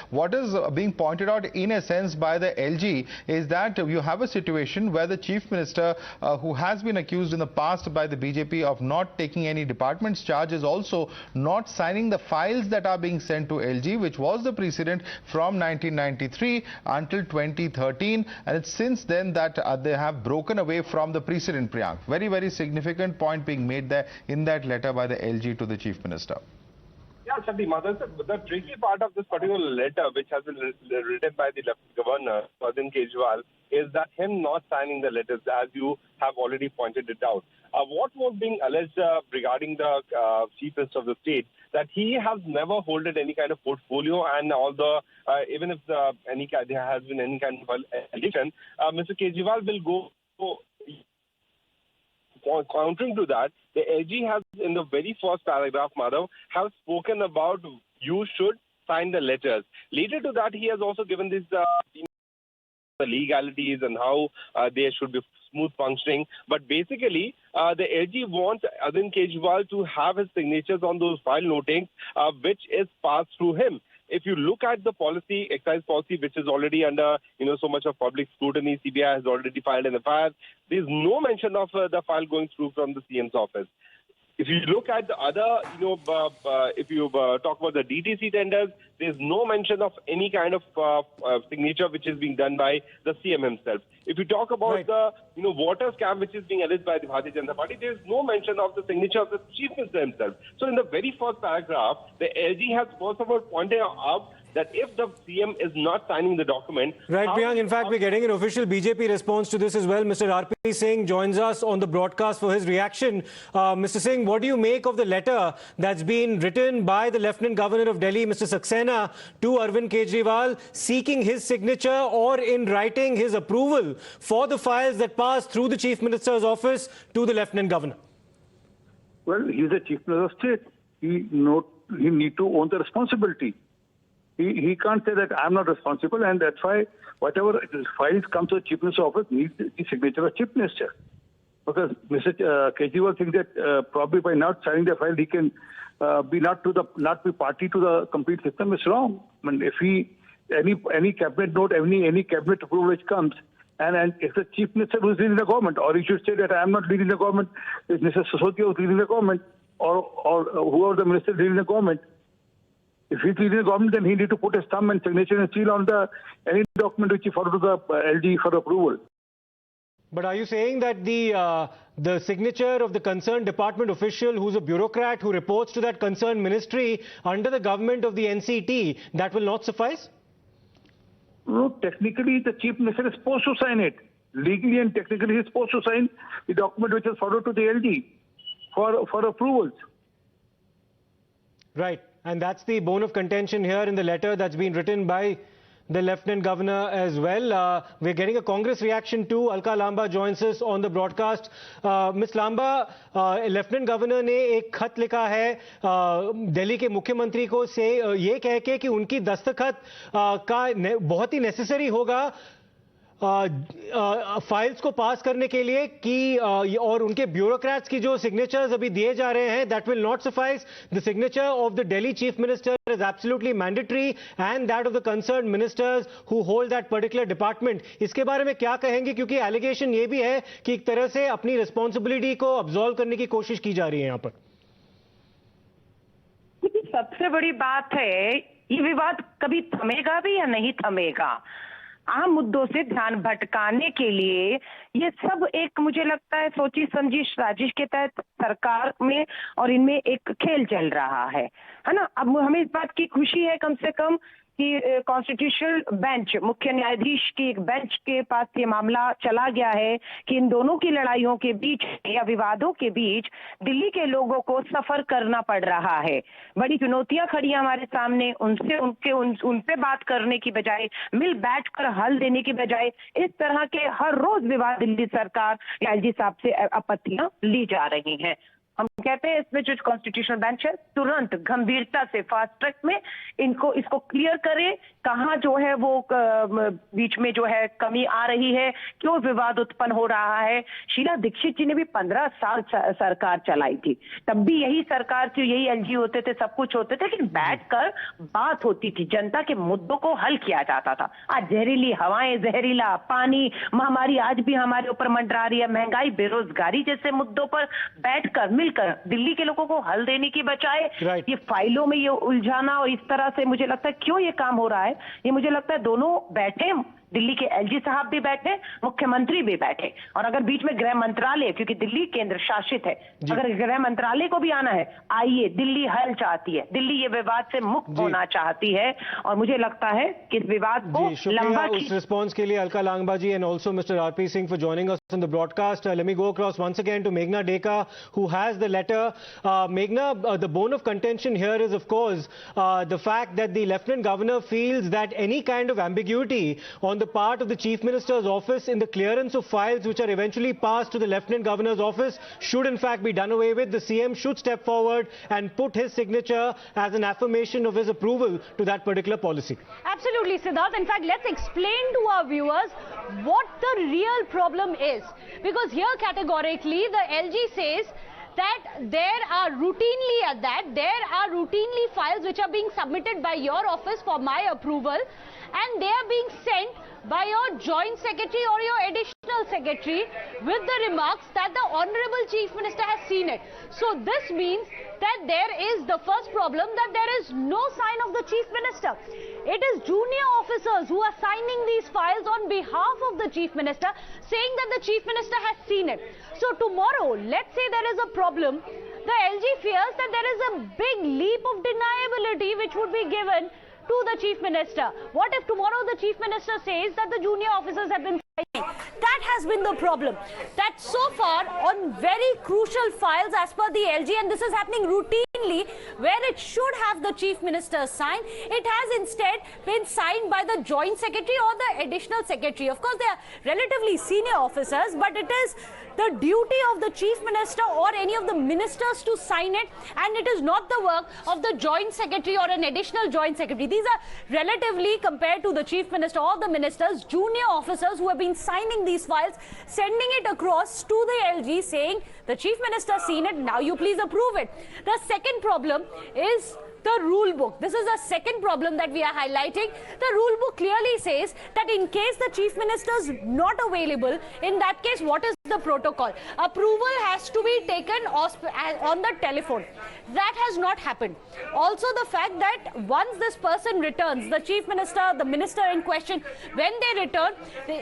What is being pointed out in a sense by the LG is that you have a situation where the Chief Minister, who has been accused in the past by the BJP of not taking any department's charge, is also not signing the files that are being sent to LG, which was the precedent from 1993 until 2013, and it's since then that they have broken away from the precedent, Priyank. Very, very significant point being made there in that letter by the LG to the Chief Minister. Yeah, Sandeep, the tricky part of this particular letter, which has been written by the Lieutenant Governor, Arvind Kejriwal, is that him not signing the letters, as you have already pointed it out. What was being alleged regarding the Chief Minister of the state, that he has never holded any kind of portfolio, and although even if there has been any kind of allegation, Mr. Kejriwal will go. Countering to that, the LG has, in the very first paragraph, Madhav, has spoken about you should sign the letters. Later to that, he has also given this the legalities and how they should be smooth functioning. But basically, the LG wants Arvind Kejriwal to have his signatures on those file notings, which is passed through him. If you look at the policy, excise policy, which is already under, so much of public scrutiny, CBI has already filed an FIR. There is no mention of the file going through from the CM's office. If you look at the other, if you talk about the DTC tenders, there's no mention of any kind of signature which is being done by the CM himself. If you talk about the, water scam which is being alleged by the Bharatiya Janata Party, there's no mention of the signature of the Chief Minister himself. So in the very first paragraph, the LG has first of all pointed out that if the CM is not signing the document... Right, Priyank. In fact, we're getting an official BJP response to this as well. Mr. R.P. Singh joins us on the broadcast for his reaction. Mr. Singh, what do you make of the letter that's been written by the Lieutenant Governor of Delhi, Mr. Saxena, to Arvind Kejriwal, seeking his signature or in writing his approval for the files that pass through the Chief Minister's office to the Lieutenant Governor? Well, he's the Chief Minister of State. He need to own the responsibility. He can't say that I'm not responsible, and that's why whatever files come to the Chief Minister's office needs the signature of Chief Minister. Because Mr. Kejriwal thinks that probably by not signing the file, he can not be party to the complete system is wrong. I mean, if any cabinet note, any cabinet approval which comes, and if the Chief Minister who is leading the government, or he should say that I am not leading the government, it's Mr. Sisodia who is leading the government, or whoever the minister leading the government. If he's leading the government, then he need to put his thumb and signature and seal on any document which he forward to the LG for approval. But are you saying that the signature of the concerned department official, who's a bureaucrat who reports to that concerned ministry under the government of the NCT, that will not suffice? No, technically the Chief Minister is supposed to sign it. Legally and technically he is supposed to sign the document which is forwarded to the LG for approvals. Right. And that's the bone of contention here in the letter that's been written by the Lieutenant Governor as well. We're getting a Congress reaction too. Alka Lamba joins us on the broadcast. Ms. Lamba, Lieutenant Governor ने एक खत लिखा है दिल्ली के मुख्यमंत्री को से ये कह के कि उनकी दस्तखत का बहुत ही नेसेसरी होगा फाइल्स को पास करने के लिए कि और उनके ब्यूरोक्रेट्स की जो सिग्नेचर्स अभी दिए जा रहे हैं that will not suffice the signature of the Delhi chief minister is absolutely mandatory and that of the concerned ministers who hold that particular department. इसके बारे में क्या कहेंगे, क्योंकि एलिगेशन ये भी है कि एक तरह से अपनी रिस्पॉन्सिबिलिटी को अब्सॉल्व करने की कोशिश की जा रही है यहाँ पर. सबसे बड़ी बात है ये विवाद कभी थमेगा भी या नहीं थमेगा. आम मुद्दों से ध्यान भटकाने के लिए ये सब एक मुझे लगता है सोची समझी साजिश के तहत सरकार में और इनमें एक खेल चल रहा है ना. अब हमें इस बात की खुशी है कम से कम कि कॉन्स्टिट्यूशनल बेंच, मुख्य न्यायाधीश की एक बेंच के पास ये मामला चला गया है कि इन दोनों की लड़ाइयों के बीच या विवादों के बीच दिल्ली के लोगों को सफर करना पड़ रहा है. बड़ी चुनौतियां खड़ी हैं हमारे सामने. उन पे बात करने की बजाय, मिल बैठकर हल देने की बजाय इस तरह के हर रोज विवाद दिल्ली सरकार या एलजी साहब से आपत्तियां ली जा रही हैं. हम कहते हैं इसमें जो कॉन्स्टिट्यूशनल बेंच है तुरंत गंभीरता से फास्ट ट्रैक में इसको क्लियर करे, कहाँ जो है वो बीच में जो है कमी आ रही है, क्यों विवाद उत्पन्न हो रहा है। शीला दीक्षित जी ने भी 15 साल सरकार चलाई थी, तब भी यही सरकार थी, यही एलजी होते थे, सब कुछ होते थे, लेकिन बैठकर बात होती थी, जनता के मुद्दों को हल किया जाता था। आज जहरीली हवाएं, जहरीला पानी, महामारी आज भी हमारे ऊपर मंडरा रही है, महंगाई, बेरोजगारी जैसे मुद्दों पर बैठकर मिलकर दिल्ली के लोगों को हल देने की बजाय ये फाइलों में ये उलझाना, और इस तरह से मुझे लगता है क्यों ये काम हो रहा है, ये मुझे लगता है दोनों बैठे, दिल्ली के एलजी साहब भी बैठे, मुख्यमंत्री भी बैठे, और अगर बीच में गृह मंत्रालय, क्योंकि दिल्ली केंद्र शासित है, अगर गृह मंत्रालय को भी आना है, आइए, दिल्ली हल चाहती है, दिल्ली ये विवाद से मुक्त होना चाहती है, और मुझे लगता है कि इस विवाद को लंबा उस रिस्पॉन्स के लिए अलका लांगबा जी and also Mr. R.P. Singh for joining us on the broadcast. Let me go across once again to Meghna Deka, who has the letter. Meghna, the bone of contention here is, of course, the fact that the Lieutenant Governor feels that any kind of ambiguity on the part of the Chief Minister's office in the clearance of files which are eventually passed to the Lieutenant Governor's office should in fact be done away with. The CM should step forward and put his signature as an affirmation of his approval to that particular policy. Absolutely, Siddharth. In fact, let's explain to our viewers what the real problem is. Because here categorically the LG says that there are routinely files which are being submitted by your office for my approval, and they are being sent by your joint secretary or your additional secretary with the remarks that the Honorable Chief Minister has seen it. So this means that there is the first problem, that there is no sign of the Chief Minister. It is junior officers who are signing these files on behalf of the Chief Minister, saying that the Chief Minister has seen it. So tomorrow, let's say there is a problem, the LG fears that there is a big leap of deniability which would be given to the Chief Minister. What if tomorrow the Chief Minister says that the junior officers have been signing? That has been the problem. That so far on very crucial files as per the LG, and this is happening routinely, where it should have the Chief Minister's sign, it has instead been signed by the Joint Secretary or the Additional Secretary. Of course, they are relatively senior officers, but it is the duty of the Chief Minister or any of the ministers to sign it, and it is not the work of the Joint Secretary or an Additional Joint Secretary. These are relatively, compared to the Chief Minister or the ministers, junior officers who have been signing these files, sending it across to the LG saying the Chief Minister has seen it, now you please approve it. The second problem is the rule book. This is the second problem that we are highlighting. The rule book clearly says that in case the Chief Minister is not available, in that case, what is the protocol? Approval has to be taken on the telephone. That has not happened. Also, the fact that once this person returns, the Chief Minister, the minister in question, when they return,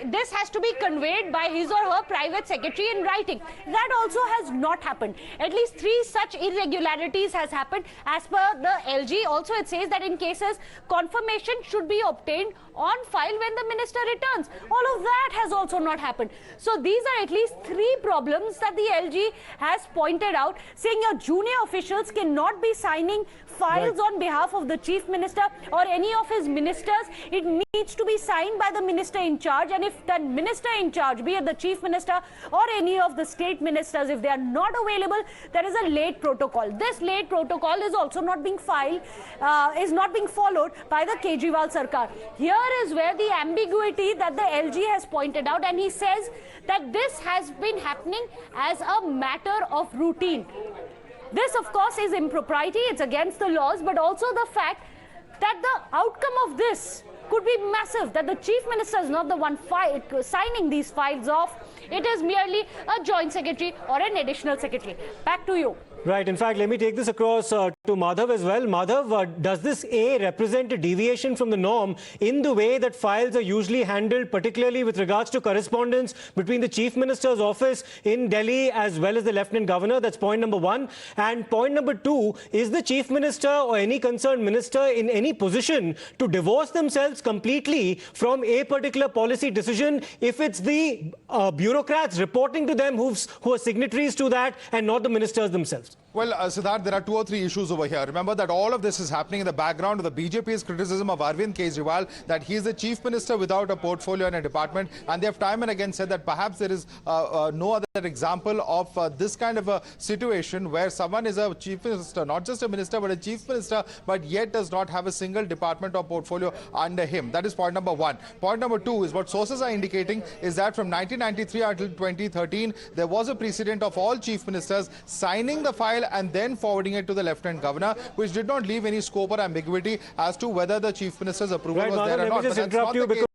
this has to be conveyed by his or her private secretary in writing. That also has not happened. At least 3 such irregularities has happened as per the LG. Also, it says that in cases, confirmation should be obtained on file when the minister returns. All of that has also not happened. So these are at least 3 problems that the LG has pointed out, saying your junior officials cannot be signing files on behalf of the Chief Minister or any of his ministers. It needs to be signed by the minister in charge, and if the minister in charge, be it the Chief Minister or any of the state ministers, if they are not available, there is a late protocol. This late protocol is also not being followed by the Kejriwal Sarkar. Here is where the ambiguity that the LG has pointed out, and he says that this has been happening as a matter of routine. This, of course, is impropriety, it's against the laws, but also the fact that the outcome of this could be massive, that the Chief Minister is not the one signing these files off. It is merely a Joint Secretary or an Additional Secretary. Back to you. Right. In fact, let me take this across to Madhav as well. Madhav, does this represent a deviation from the norm in the way that files are usually handled, particularly with regards to correspondence between the Chief Minister's office in Delhi as well as the Lieutenant Governor? That's point number 1. And point number 2, is the Chief Minister or any concerned minister in any position to divorce themselves completely from a particular policy decision if it's the bureaucrats reporting to them who are signatories to that and not the ministers themselves? Well, Siddharth, there are 2 or 3 issues over here. Remember that all of this is happening in the background of the BJP's criticism of Arvind Kejriwal, that he is the chief minister without a portfolio and a department. And they have time and again said that perhaps there is no other example of this kind of a situation where someone is a chief minister, not just a minister, but a chief minister, but yet does not have a single department or portfolio under him. That is point number 1. Point number 2 is what sources are indicating is that from 1993 until 2013, there was a precedent of all chief ministers signing the file and then forwarding it to the Lieutenant Governor, which did not leave any scope or ambiguity as to whether the Chief Minister's approval was there or not. Let me just interrupt you because